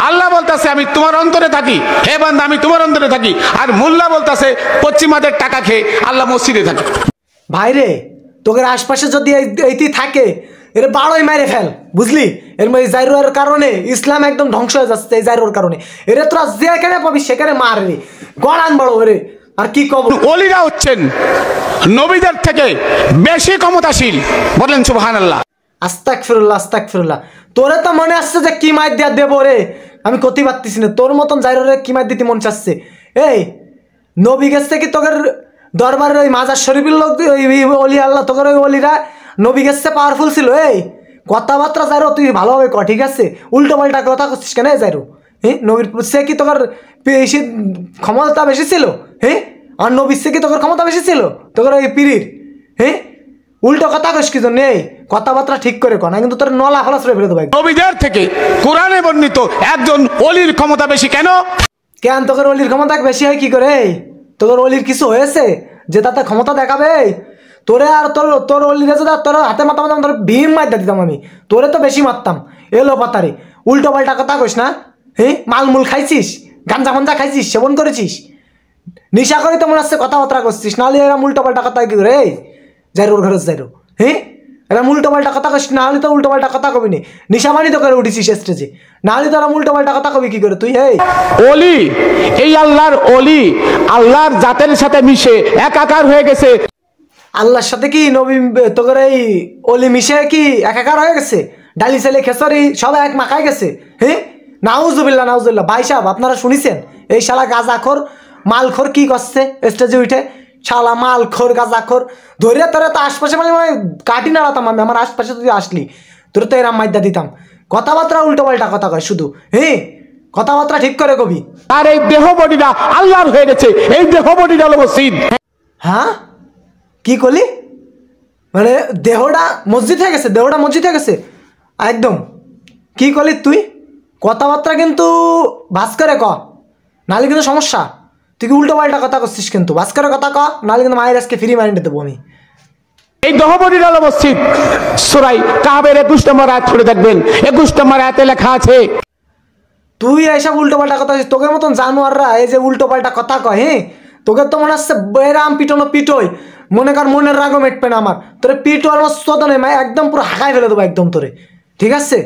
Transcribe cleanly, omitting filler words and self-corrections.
আল্লাহ বলতেছে আমি তোমার অন্তরে থাকি, হে বান্দা আমি তোমার অন্তরে থাকি। আর মোল্লা বলতেছে পশ্চিমাদের টাকা খেয়ে আল্লাহ মসজিদে থাকে। ভাইরে তোকে আশপাশে যদি এইটি থাকে এর বাড়োই মেরে ফেল, বুঝলি? এর মধ্যে জাইরোর কারণে ইসলাম একদম ধ্বংস হয়ে যাচ্ছে। এই জাইরোর কারণে এরে তোরা যেখানে পাবি সেখানে মার রে, গড়ান বড় রে। আর কি কব, ওলিরা হচ্ছেন নবীদের থেকে বেশি ক্ষমতাশীল, বলেন সুবহানাল্লাহ। আস্তাগফিরুল্লাহ আস্তাগফিরুল্লাহ। তোরে তো মনে আসছে যে কি মাইর দিয়া দেবো রে, আমি ক্ষতি পারতেছি না। তোর মতন জাইরোরে কি মাইর দিতে মন চাচ্ছে? এই নবী গেছে কি তোদের দরবারের ওই মাজার শরীফের লোক ওলি আল্লাহ, তোদের ওই ওলিরা নবী গেছে পাওয়ারফুল ছিল? এই কথাবার্তা যাইরো তুই ভালোভাবে ক, ঠিক আছে? উল্টো পাল্টা কথা করছিস কেন যাইরো? হ্যাঁ, নবীর সে কি তোর বেশি ক্ষমতা বেশি ছিল? হ্যাঁ, আর নবীর সে কি তোর ক্ষমতা বেশি ছিল তোর ওই পীরির? হ্যাঁ, উল্টো কথা কইস কি জন্য? এই কথাবার্তা ঠিক করে কর না, কিন্তু তোর নলা ফলা ছড়ে ফেলে দেবো। নবীদের থেকে কোরআনে বর্ণিত একজন ওলির ক্ষমতা বেশি কেন? কেন তোর অলির ক্ষমতা বেশি হয় কি করে? তোর অলির কিছু হয়েছে যে তাতে ক্ষমতা দেখাবে? তোরে আর তোর অলিরে যদি তোর হাতে মারতাম তোর ভীম মার দিতাম আমি। তোরে তো বেশি মারতাম। এলো পাতারে উল্টো পাল্টা কথা কইস না। হ্যাঁ, মালমূল খাইছিস, গাঞ্জা ফাঞ্জা খাইছিস, সেবন করেছিস, নিশা করে তো মনে হচ্ছে কথাবার্তা করছিস। নাহলে এরা উল্টো পাল্টা কথা কি করে? এই যাইরোর ঘরে যাইরো, হ্যাঁ, এরা উল্টো পাল্টা কথা কইস। নাহলে তো উল্টো পাল্টা কথা কবি নি, নিশা মানি তো করে উঠেছিস স্টেজে। নাহলে তো এরা উল্টো পাল্টা কথা কবি কি করে তুই? এই ওলি, এই আল্লাহর ওলি আল্লাহর জাতের সাথে মিশে একাকার হয়ে গেছে। আল্লাহর সাথে কি নবী তোর এই অলি মিশে কি একাকার হয়ে গেছে? ডালি ছেলে খেসরি সব এক মাখায় গেছে। হ্যাঁ, নাউজুবিল্লাহ নাউজুবিল্লাহ। ভাই সাহেব আপনারা শুনিছেন এই শালা গাঁজাখোর মালখোর কি করছে স্টেজে উঠে? শালা মালখোর গাঁজাখোর ধরে তোরা তো আশপাশে মানে কাটি নাড়াতাম আমি। আমার আশপাশে তুই আসলি তোর তো এরাম মাইদা দিতাম। কথাবার্তা উল্টো পাল্টা কথা কয় শুধু। হ্যাঁ, কথাবার্তা ঠিক করে কবি। আর এই দেহ বডিটা আল্লাহর হয়ে গেছে, এই দেহ বডিটা হলো মসজিদ। হ্যাঁ, কি করলি? মানে দেহটা মসজিদ হয়ে গেছে? দেহটা মসজিদ হয়ে গেছে একদম? কি করলি তুই? কথাবার্তা কিন্তু ভাস করে ক, নাহলে কিন্তু সমস্যা। তুই কি উল্টো পাল্টা কথা করছিস? কিন্তু ভাস করে কথা ক, নাহলে কিন্তু মায়ের আজকে ফ্রি মাইন্ডে দেবো আমি। এই দেহ বডিটা হলো মসজিদ। সূরা কাহফের 21 নম্বর আয়াত পড়ে দেখবেন, 21 নম্বর আয়াতে লেখা আছে। তুই এইসব উল্টো পাল্টা কথা, তোকে মতন জানোয়াররা এই যে উল্টো পাল্টা কথা কয়, হ্যাঁ, তোকে তো মনে হচ্ছে বেরাম পিটনো পিটোই, মনে কর মনের রাগও মেটবে না আমার। তোরে পিটো আমার সদনে একদম পুরো হাঁকাই ফেলে দেবো একদম তোরে, ঠিক আছে?